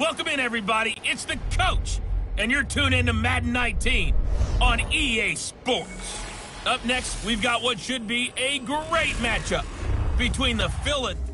Welcome in, everybody. It's the coach, and you're tuned in to Madden 19 on EA Sports. Up next, we've got what should be a great matchup between the Philadelphia.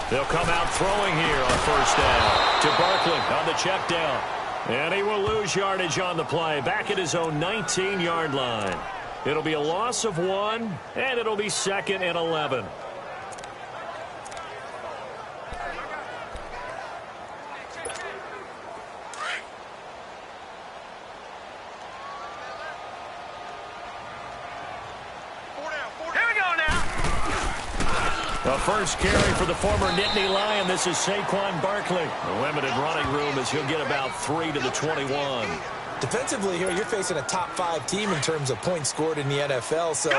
They'll come out throwing here on first down to Barkley on the check down. And he will lose yardage on the play, back at his own 19-yard line. It'll be a loss of 1, and it'll be 2nd and 11. The first carry for the former Nittany Lion. This is Saquon Barkley. A limited running room as he'll get about 3 to the 21. Defensively here, you're facing a top-5 team in terms of points scored in the NFL. So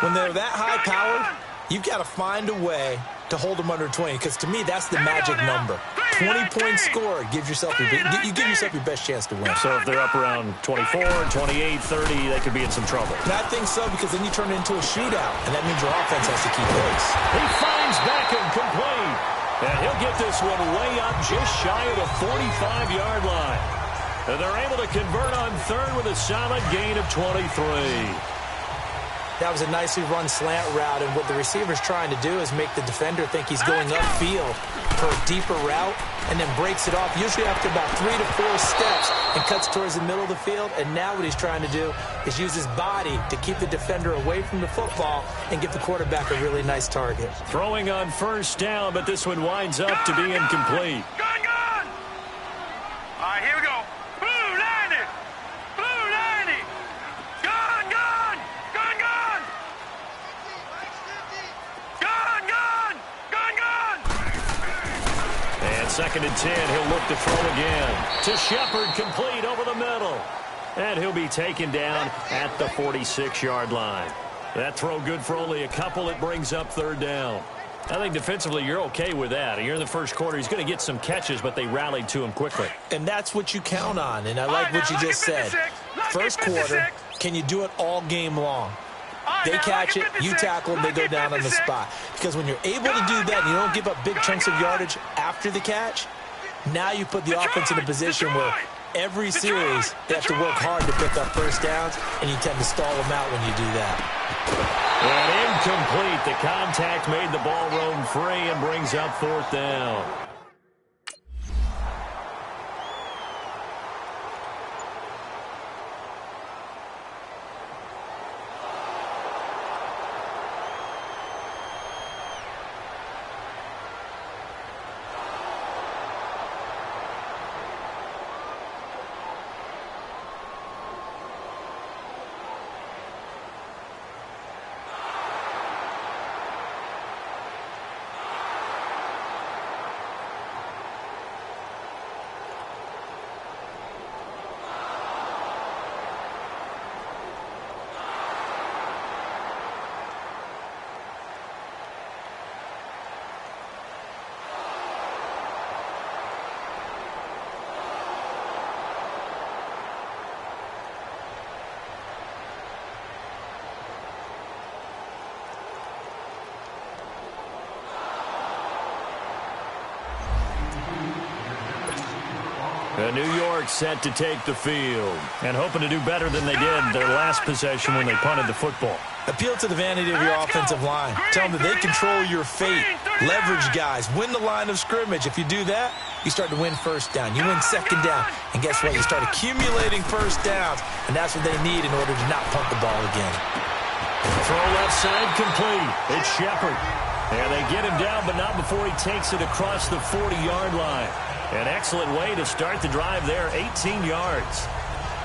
when they're that high-powered, you've got to find a way to hold them under 20. Because to me, that's the magic number. 20 points scored gives yourself you give yourself your best chance to win. So if they're up around 24, 28, 30, they could be in some trouble. And I think so, because then you turn it into a shootout, and that means your offense has to keep pace. He finds Beckham complete, and he'll get this one way up just shy of the 45-yard line. And they're able to convert on third with a solid gain of 23. That was a nicely run slant route, and what the receiver's trying to do is make the defender think he's going upfield for a deeper route, and then breaks it off, usually after about 3 to 4 steps, and cuts towards the middle of the field. And now what he's trying to do is use his body to keep the defender away from the football and give the quarterback a really nice target. Throwing on first down, but this one winds up to be incomplete. Gun! All right, here we go. Blue 90! Blue 90! Gun! Gun! Gun! Gun! Gun! Gun! Gun! Gun! And 2nd and 10, he'll look to throw again. To Shepard, complete over the middle. And he'll be taken down at the 46-yard line. That throw good for only a couple. It brings up 3rd down. I think defensively you're okay with that. You're in the first quarter. He's going to get some catches, but they rallied to him quickly. And that's what you count on, and I like what you just said. First quarter, can you do it all game long? They catch it, you tackle them, they go down on the spot. Because when you're able to do that and you don't give up big chunks of yardage after the catch, now you put the offense in a position where every series they have to work hard to pick up first downs, and you tend to stall them out when you do that. And incomplete. The contact made the ball roam free and brings up 4th down. New York set to take the field and hoping to do better than they did their last possession when they punted the football. Appeal to the vanity of your offensive line. Tell them that they control your fate. Leverage guys. Win the line of scrimmage. If you do that, you start to win first down. You win 2nd down. And guess what? You start accumulating first downs. And that's what they need in order to not punt the ball again. Throw left side complete. It's Shepard. And they get him down, but not before he takes it across the 40-yard line. An excellent way to start the drive there, 18 yards.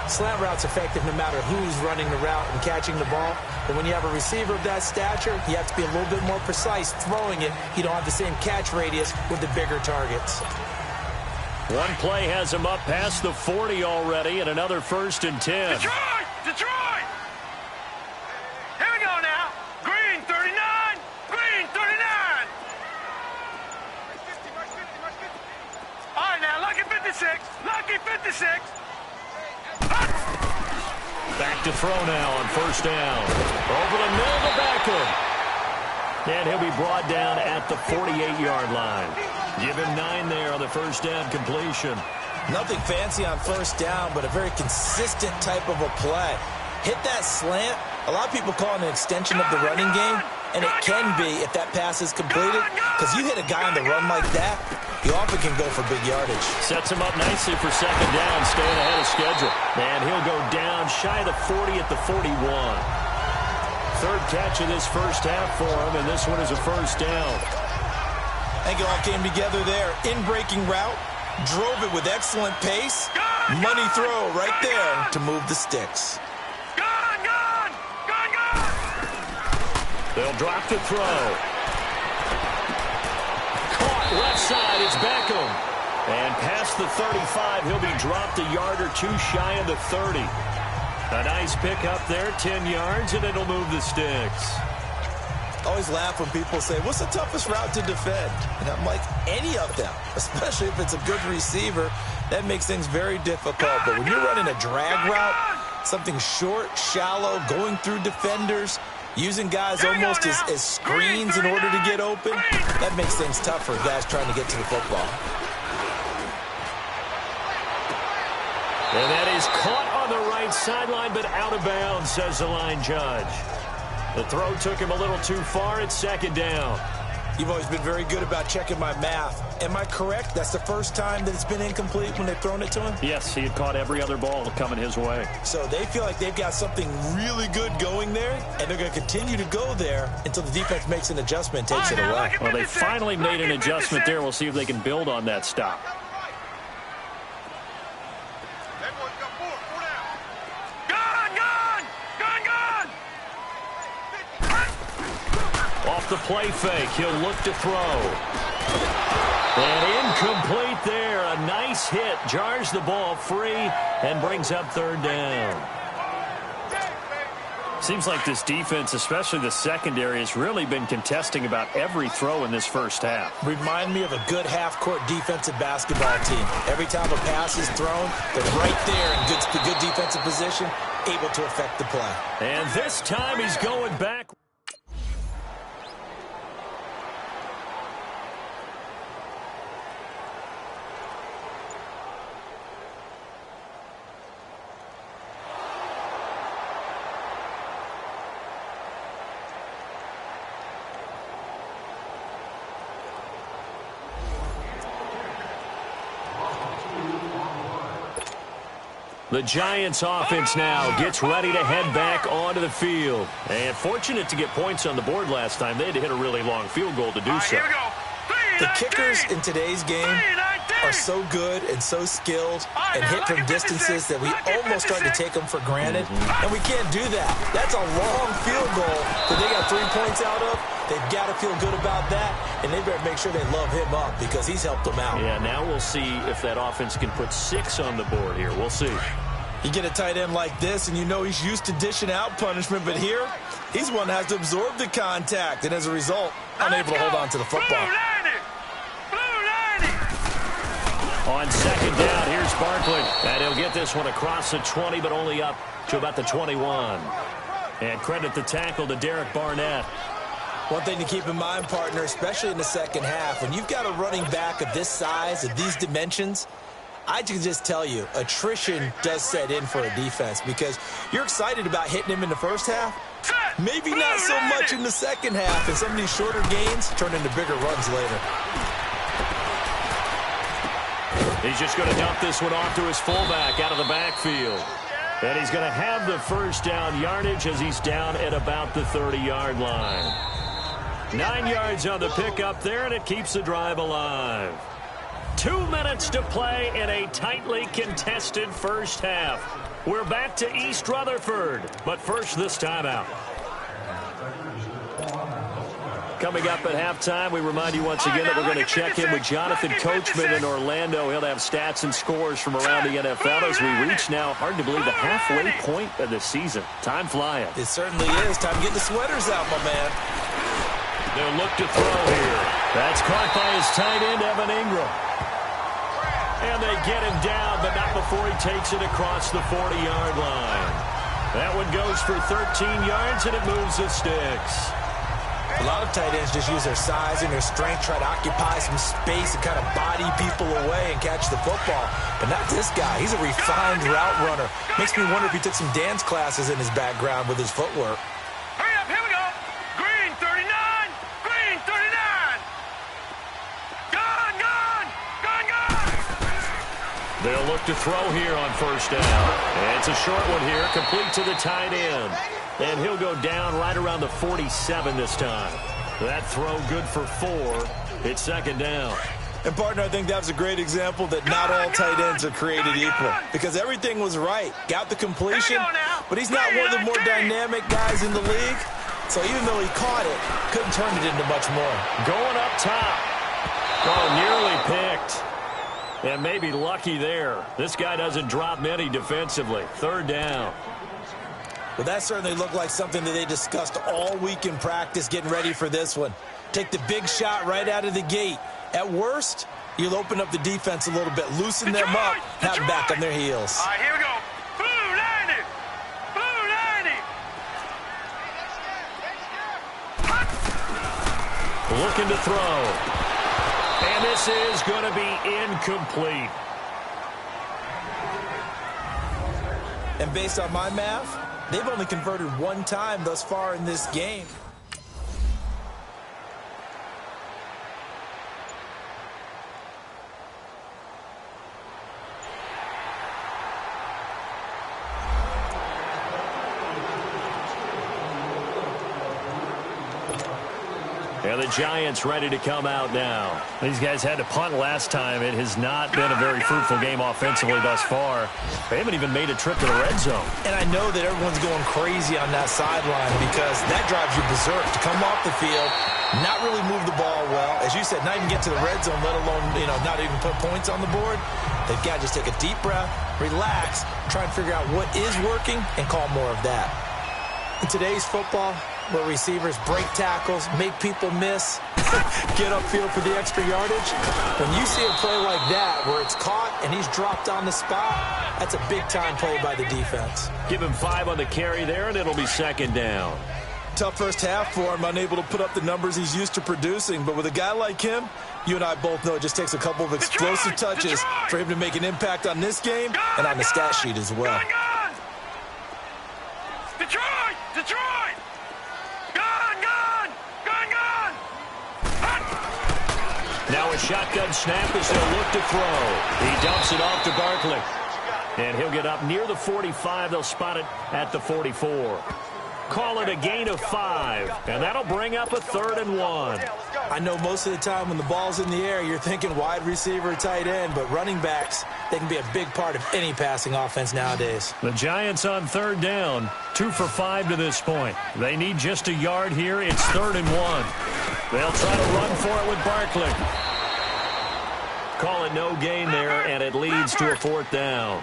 Slant route's effective no matter who's running the route and catching the ball. But when you have a receiver of that stature, you have to be a little bit more precise throwing it. You don't have the same catch radius with the bigger targets. One play has him up past the 40 already, and another 1st and 10. Detroit! Detroit! Here we go now. Green 39. Green 39. All right, now, Lucky 56. Lucky 56. Back to throw now on 1st down. Over the middle to Beckham. And he'll be brought down at the 48-yard line. Give him 9 there on the 1st down completion. Nothing fancy on 1st down, but a very consistent type of a play. Hit that slant. A lot of people call it an extension of the running game, and it can be if that pass is completed, because you hit a guy on the run like that, he often can go for big yardage. Sets him up nicely for 2nd down, staying ahead of schedule. And he'll go down shy of the 40 at the 41. 3rd catch of this 1st half for him, and this one is a 1st down. I think it all came together there. In-breaking route, drove it with excellent pace. Money throw right there to move the sticks. They'll drop the throw. Caught left side, it's Beckham. And past the 35, he'll be dropped a yard or 2 shy of the 30. A nice pickup there, 10 yards, and it'll move the sticks. Always laugh when people say, what's the toughest route to defend? And I'm like, any of them, especially if it's a good receiver. That makes things very difficult. But when you're running a drag route, something short, shallow, going through defenders, using guys almost as screens in order to get open, that makes things tough for guys trying to get to the football. And that is caught on the right sideline, but out of bounds, says the line judge. The throw took him a little too far. It's 2nd down. You've always been very good about checking my math. Am I correct? That's the first time that it's been incomplete when they've thrown it to him? Yes, he had caught every other ball coming his way. So they feel like they've got something really good going there, and they're going to continue to go there until the defense makes an adjustment and takes it away. Well, they finally made an adjustment there. We'll see if they can build on that stop. Off the play fake, he'll look to throw. And incomplete there. A nice hit. Jars the ball free and brings up 3rd down. Seems like this defense, especially the secondary, has really been contesting about every throw in this 1st half. Remind me of a good half-court defensive basketball team. Every time a pass is thrown, they're right there in good defensive position, able to affect the play. And this time he's going back. The Giants offense now gets ready to head back onto the field. And fortunate to get points on the board last time. They had to hit a really long field goal to do so. Here we go. The kickers in today's game are so good and so skilled and hit from distances that we almost start to take them for granted. And we can't do that. That's a long field goal that they got 3 points out of. They've got to feel good about that, and they better make sure they love him up because he's helped them out. Yeah, now we'll see if that offense can put 6 on the board here. We'll see. You get a tight end like this, and you know he's used to dishing out punishment, but here, he's one that has to absorb the contact, and as a result, unable to hold on to the football. On 2nd down, here's Barkley. And he'll get this one across the 20, but only up to about the 21. And credit the tackle to Derek Barnett. One thing to keep in mind, partner, especially in the second half, when you've got a running back of this size, of these dimensions, I can just tell you, attrition does set in for a defense because you're excited about hitting him in the first half. Maybe not so much in the second half, and some of these shorter gains turn into bigger runs later. He's just going to dump this one off to his fullback out of the backfield. And he's going to have the first down yardage as he's down at about the 30-yard line. 9 yards on the pickup there, and it keeps the drive alive. 2 minutes to play in a tightly contested first half. We're back to East Rutherford, but first this timeout. Coming up at halftime, we remind you once again that we're going to check in with Jonathan Coachman in Orlando. He'll have stats and scores from around the NFL as we reach now, hard to believe, the halfway point of the season. Time flying. It certainly is. Time to get the sweaters out, my man. They'll look to throw here. That's caught by his tight end, Evan Ingram. And they get him down, but not before he takes it across the 40-yard line. That one goes for 13 yards, and it moves the sticks. A lot of tight ends just use their size and their strength, try to occupy some space and kind of body people away and catch the football. But not this guy. He's a refined route runner. Makes me wonder if he took some dance classes in his background with his footwork. Hurry up, here we go. Green 39, green 39. Gun, gun, gun, gun. They'll look to throw here on first down. And it's a short one here, complete to the tight end. And he'll go down right around the 47 this time. That throw good for 4. It's second down. And, partner, I think that was a great example that not all tight ends are created equal. Because everything was right. Got the completion, but he's not one of the more dynamic guys in the league. So even though he caught it, couldn't turn it into much more. Going up top. Oh, nearly picked. And maybe lucky there. This guy doesn't drop many defensively. Third down. Well, that certainly looked like something that they discussed all week in practice getting ready for this one. Take the big shot right out of the gate. At worst, you'll open up the defense a little bit, loosen them up, have them back on their heels. All right, here we go. Blue 90. Blue 90. Looking to throw. And this is going to be incomplete. And based on my math, they've only converted one time thus far in this game. And the Giants ready to come out now. These guys had to punt last time. It has not been a very fruitful game offensively thus far. They haven't even made a trip to the red zone. And I know that everyone's going crazy on that sideline because that drives you berserk to come off the field, not really move the ball well. As you said, not even get to the red zone, let alone, not even put points on the board. They've got to just take a deep breath, relax, try and figure out what is working and call more of that. In today's football, where receivers break tackles, make people miss, get upfield for the extra yardage. When you see a play like that where it's caught and he's dropped on the spot, that's a big-time play by the defense. Give him 5 on the carry there, and it'll be second down. Tough first half for him, unable to put up the numbers he's used to producing. But with a guy like him, you and I both know it just takes a couple of explosive touches for him to make an impact on this game and on the stat sheet as well. Detroit! Detroit! Gun, gun! Gun, gun! Now a shotgun snap as they'll look to throw. He dumps it off to Barkley. And he'll get up near the 45. They'll spot it at the 44. Call it a gain of 5. And that'll bring up a 3rd and 1. I know most of the time when the ball's in the air, you're thinking wide receiver, tight end, but running backs, they can be a big part of any passing offense nowadays. The Giants on 3rd down, 2 for 5 to this point. They need just a yard here. It's 3rd and 1. They'll try to run for it with Barkley. Call it no gain there, and it leads to a 4th down.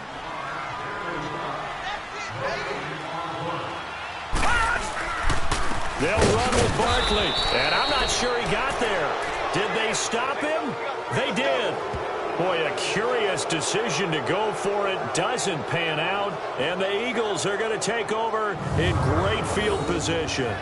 They'll run with Barkley, and I'm not sure he got there. Did they stop him? They did. Boy, a curious decision to go for it. Doesn't pan out, and the Eagles are going to take over in great field position.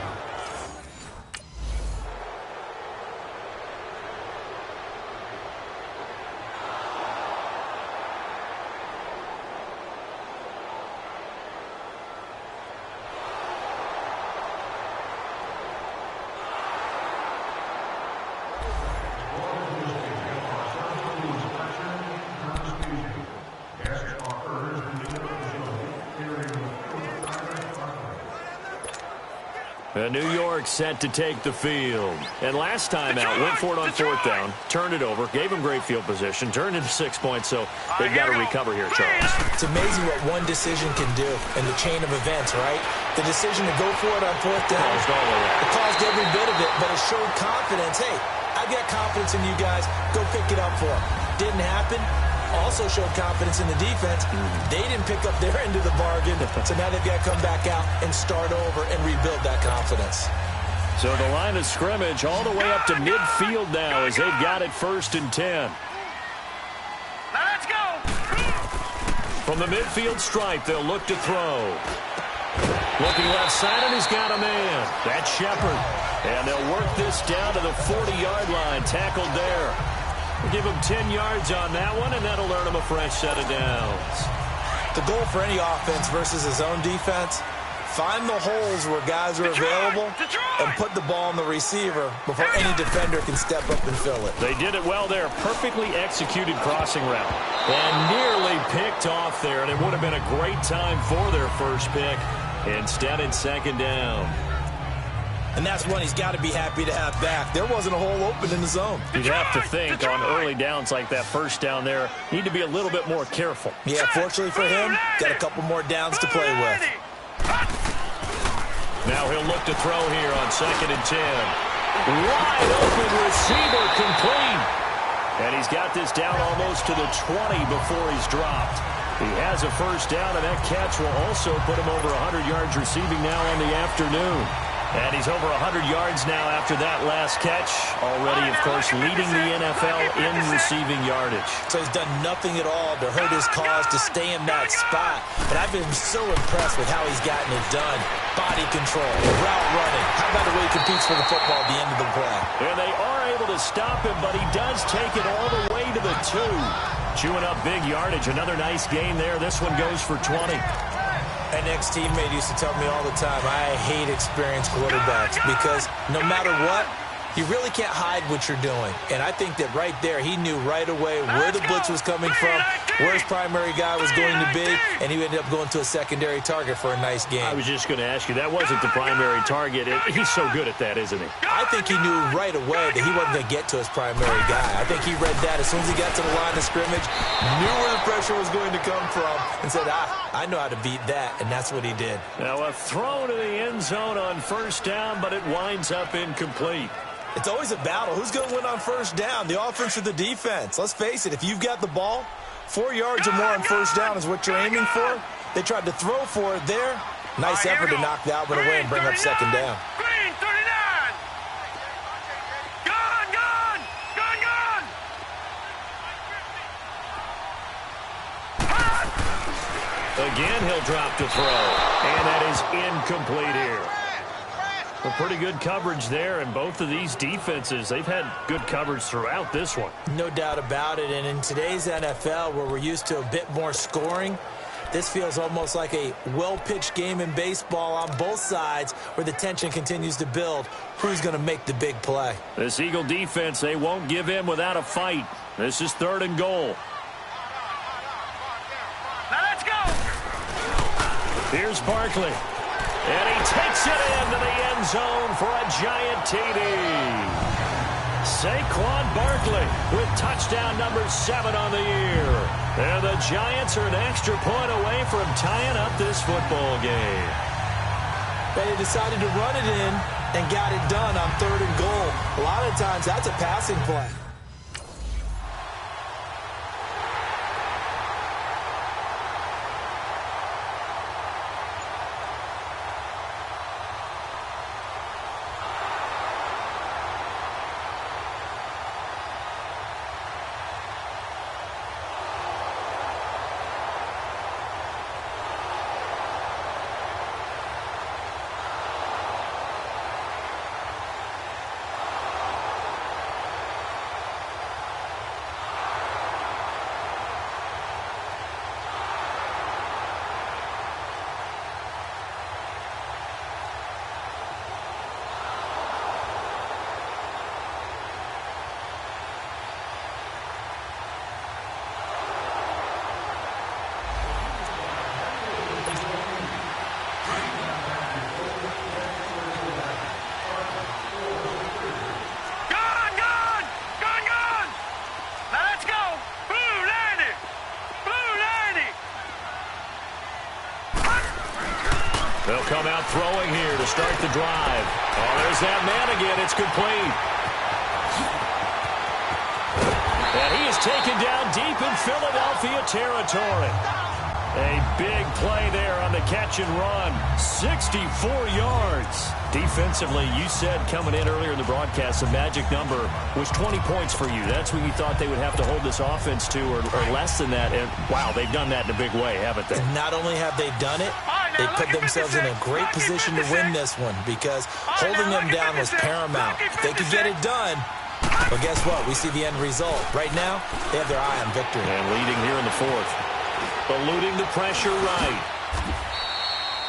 New York set to take the field. And last time out, went for it on fourth down, turned it over, gave them great field position, turned into 6 points, so they've got to recover here, Charles. It's amazing what one decision can do in the chain of events, right? The decision to go for it on fourth down, it caused every bit of it, but it showed confidence. Hey, I've got confidence in you guys. Go pick it up for them. Didn't happen. Also showed confidence in the defense. They didn't pick up their end of the bargain, so now they've got to come back out and start over and rebuild that confidence. So the line of scrimmage all the way up to midfield now as they've got it 1st and 10. Now let's go. From the midfield stripe, they'll look to throw. Looking left side, and he's got a man. That's Shepard. And they'll work this down to the 40-yard line, tackled there. Give him 10 yards on that one, and that'll earn him a fresh set of downs. The goal for any offense versus his own defense, find the holes where guys are available and put the ball on the receiver before any defender can step up and fill it. They did it well there. Perfectly executed crossing route. And nearly picked off there, and it would have been a great time for their first pick. Instead, it's 2nd down. And that's one he's got to be happy to have back. There wasn't a hole open in the zone. You'd have to think on early downs like that first down there, need to be a little bit more careful. Yeah, fortunately for him, got a couple more downs to play with. Now he'll look to throw here on 2nd and 10. Wide open receiver complete. And he's got this down almost to the 20 before he's dropped. He has a first down, and that catch will also put him over 100 yards receiving now on the afternoon. And he's over 100 yards now after that last catch. Already, of course, leading the NFL in receiving yardage. So he's done nothing at all to hurt his cause to stay in that spot. But I've been so impressed with how he's gotten it done. Body control, route running. How about the way he competes for the football at the end of the play? And they are able to stop him, but he does take it all the way to the 2. Chewing up big yardage. Another nice gain there. This one goes for 20. An ex-teammate used to tell me all the time, I hate experienced quarterbacks because no matter what, you really can't hide what you're doing. And I think that right there, he knew right away where the blitz was coming from, where his primary guy was going to be, and he ended up going to a secondary target for a nice game. I was just going to ask you, that wasn't the primary target. He's so good at that, isn't he? I think he knew right away that he wasn't going to get to his primary guy. I think he read that as soon as he got to the line of scrimmage, knew where the pressure was going to come from, and said, I know how to beat that, and that's what he did. Now a throw to the end zone on first down, but it winds up incomplete. It's always a battle. Who's going to win on first down, the offense or the defense? Let's face it, if you've got the ball, 4 yards or more on first down is what you're aiming for. They tried to throw for it there. Nice effort to knock that one away and bring up 2nd down. Green 39. Gone, gone, gone, gone. Again, he'll drop to throw. And that is incomplete here. Well, pretty good coverage there, and both of these defenses, they've had good coverage throughout this one. No doubt about it, and in today's NFL, where we're used to a bit more scoring, this feels almost like a well-pitched game in baseball on both sides where the tension continues to build. Who's going to make the big play? This Eagle defense, they won't give in without a fight. This is 3rd and goal. Now let's go. Here's Barkley. And he takes it into the end zone for a giant TD. Saquon Barkley with touchdown number 7 on the year. And the Giants are an extra point away from tying up this football game. They decided to run it in and got it done on 3rd and goal. A lot of times that's a passing play. come out throwing here to start the drive. Oh, there's that man again. It's complete. And he is taken down deep in Philadelphia territory. A big play there on the catch and run. 64 yards. Defensively, you said coming in earlier in the broadcast, the magic number was 20 points for you. That's what you thought they would have to hold this offense to, or less than that. And, wow, they've done that in a big way, haven't they? And not only have they done it, they put themselves in a great position to win this one because holding them down was paramount. If they could get it done, well, guess what? We see the end result. Right now, they have their eye on victory. And leading here in the fourth. Eluding the pressure right.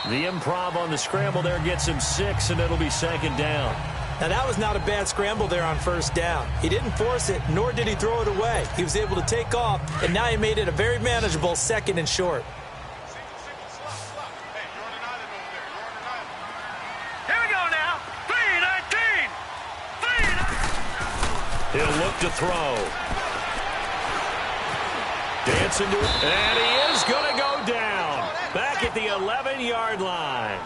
The improv on the scramble there gets him 6, and it'll be second down. Now, that was not a bad scramble there on first down. He didn't force it, nor did he throw it away. He was able to take off, and now he made it a very manageable second and short. Here we go now. 3-19. He'll look to throw. Dancing to it, and he is going to go down. Back at the 11-yard line.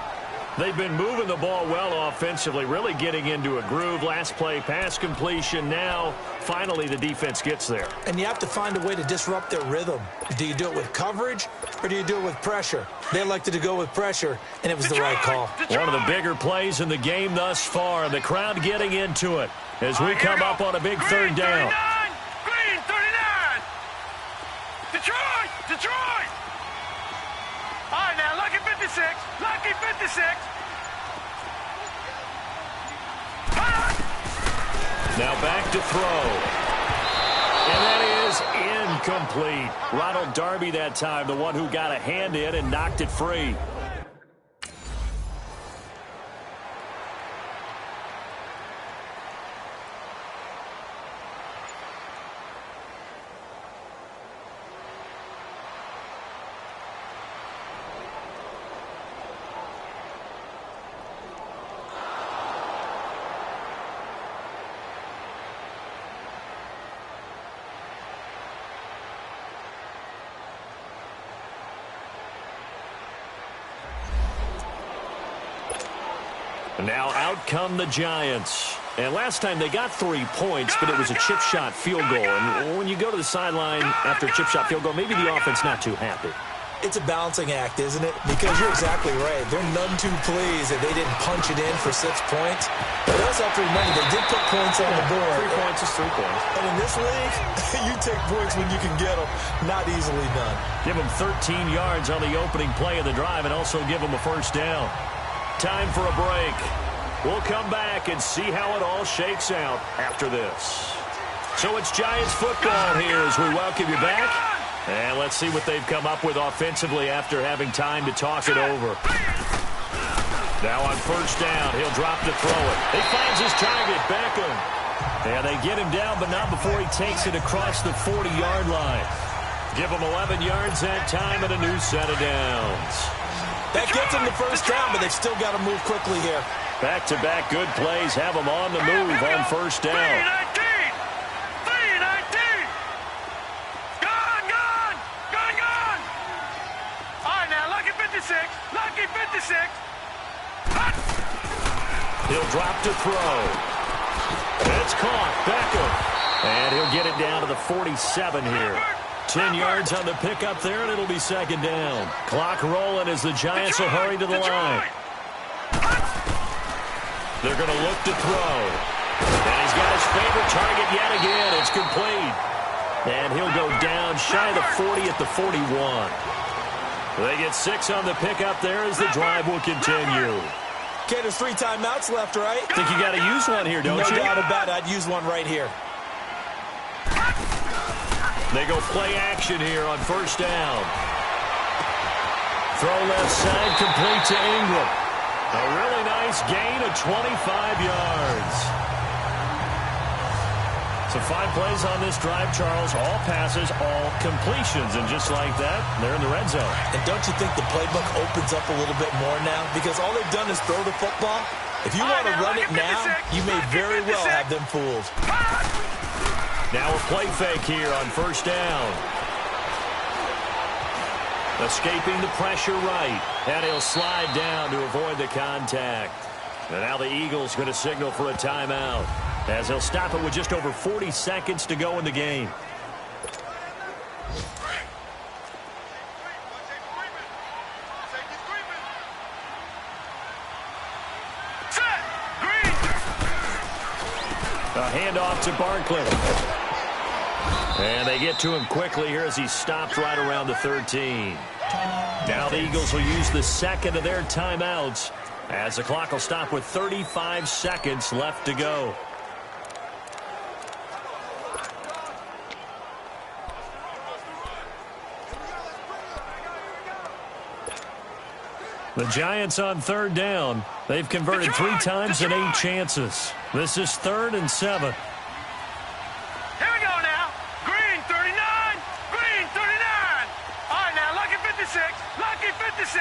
They've been moving the ball well offensively, really getting into a groove. Last play, pass completion. Now, finally, the defense gets there. And you have to find a way to disrupt their rhythm. Do you do it with coverage, or do you do it with pressure? They elected to go with pressure, and it was the right call. One of the bigger plays in the game thus far, and the crowd getting into it as we come up on a big third down. Green 39. Detroit. All right, now, Lucky 56. Lucky 56. Now back to throw. And that is incomplete. Ronald Darby that time, the one who got a hand in and knocked it free. Now out come the Giants. And last time they got 3 points, but it was a chip shot field goal. And when you go to the sideline after a chip shot field goal, maybe the offense not too happy. It's a balancing act, isn't it? Because you're exactly right. They're none too pleased that they didn't punch it in for 6 points. But also have to remember, they did put points on the board. 3 points is 3 points. And in this league, you take points when you can get them. Not easily done. Give them 13 yards on the opening play of the drive and also give them a first down. Time for a break. We'll come back and see how it all shakes out after this. So it's Giants football here as we welcome you back. And let's see what they've come up with offensively after having time to talk it over. Now on first down, he'll drop to throw it. He finds his target, Beckham. And they get him down, but not before he takes it across the 40-yard line. Give him 11 yards that time and a new set of downs. That gets them the first down, but they've still got to move quickly here. Back-to-back good plays have them on the move on first down. 3-19. Gone. All right, now, Lucky 56. Lucky 56. He'll drop to throw. It's caught. Beckham. And he'll get it down to the 47 here. 10 yards on the pickup there, and it'll be second down. Clock rolling as the Giants will hurry to the line. They're going to look to throw. And he's got his favorite target yet again. It's complete. And he'll go down shy of the 40 at the 41. They get 6 on the pickup there as the drive will continue. Okay, there's 3 timeouts left, right? Think you got to use one here, don't you? No doubt about it. I'd use one right here. They go play action here on first down. Throw left side, complete to Ingram. A really nice gain of 25 yards. So 5 plays on this drive, Charles. All passes, all completions. And just like that, they're in the red zone. And don't you think the playbook opens up a little bit more now? Because all they've done is throw the football. If you want to run it now, you may very well have them fooled. Now a play fake here on first down. Escaping the pressure right. And he'll slide down to avoid the contact. And now the Eagles going to signal for a timeout, as he'll stop it with just over 40 seconds to go in the game. A handoff to Barkley. And they get to him quickly here as he stopped right around the 13. Now the Eagles will use the second of their timeouts, as the clock will stop with 35 seconds left to go. The Giants on third down. They've converted 3 times in 8 chances. This is 3rd and 7. Here we go now. Green 39. Green 39. All right, now Lucky 56. Lucky 56.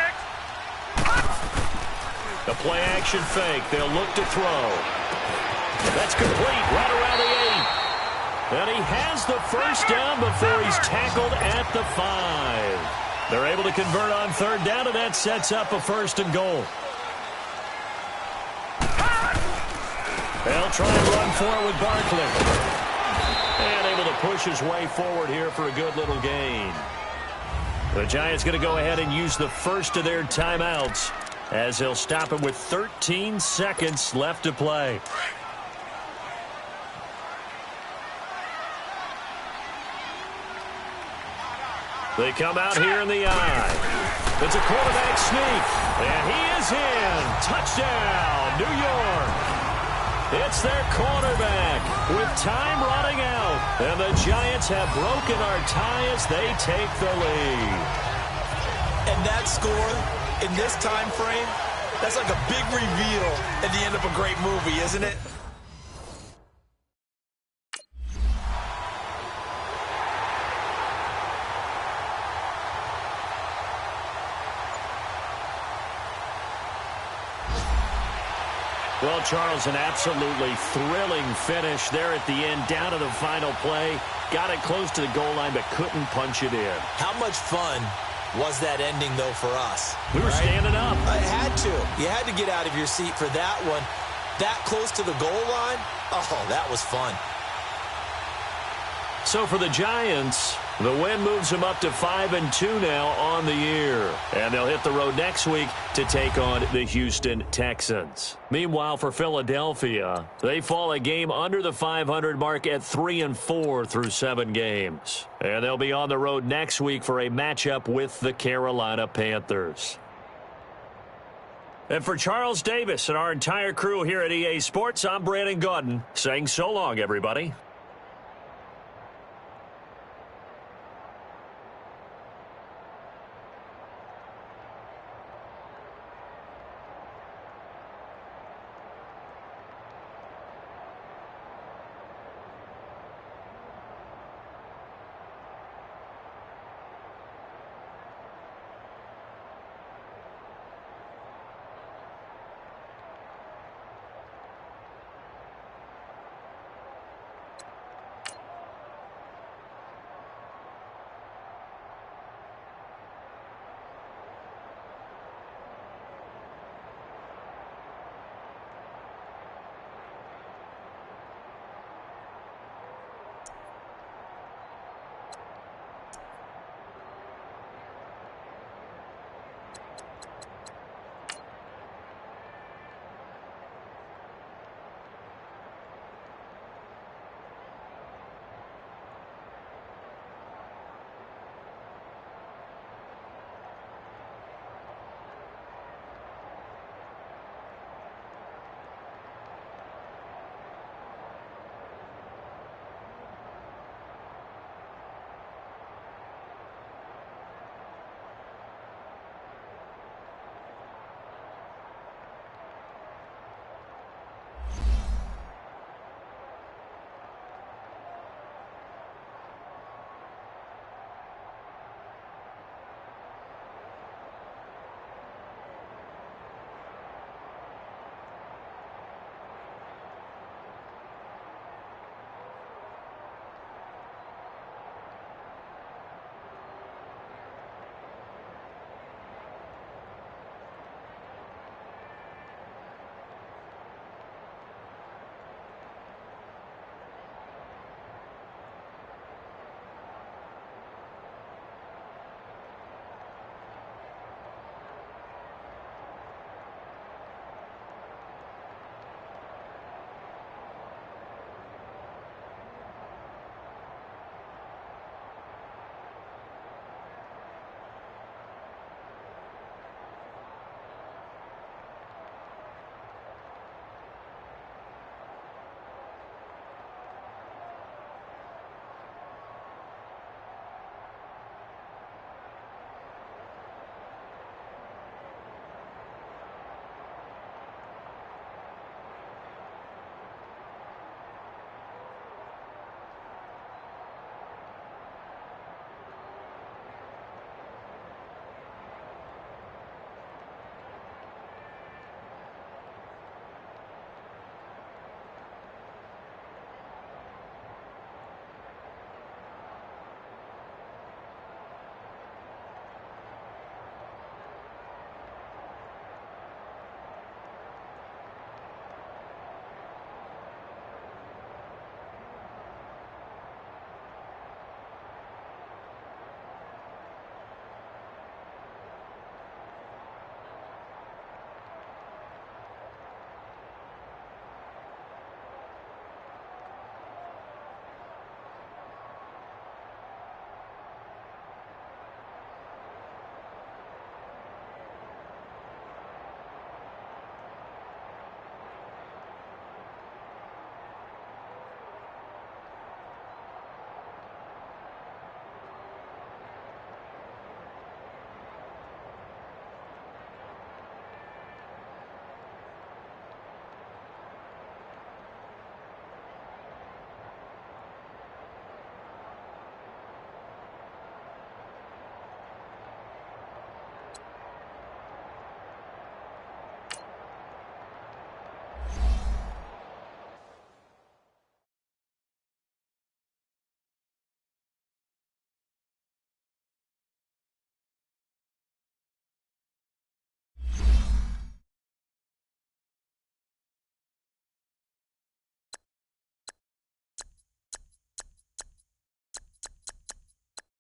The play action fake. They'll look to throw. That's complete right around the 8. And he has the first down before he's tackled at the 5. They're able to convert on third down, and that sets up a 1st and goal. They'll try and run for it with Barkley. And able to push his way forward here for a good little gain. The Giants going to go ahead and use the first of their timeouts, as they'll stop him with 13 seconds left to play. They come out here in the eye. It's a quarterback sneak. And he is in. Touchdown, New York. It's their quarterback with time running out. And the Giants have broken our tie as they take the lead. And that score in this time frame, that's like a big reveal at the end of a great movie, isn't it? Well, Charles, an absolutely thrilling finish there at the end, down to the final play. Got it close to the goal line, but couldn't punch it in. How much fun was that ending, though, for us? We were standing up. It had to. You had to get out of your seat for that one. That close to the goal line? Oh, that was fun. So for the Giants, the win moves them up to 5-2 now on the year. And they'll hit the road next week to take on the Houston Texans. Meanwhile, for Philadelphia, they fall a game under the 500 mark at 3-4 through 7 games. And they'll be on the road next week for a matchup with the Carolina Panthers. And for Charles Davis and our entire crew here at EA Sports, I'm Brandon Gaudin saying so long, everybody.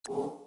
it.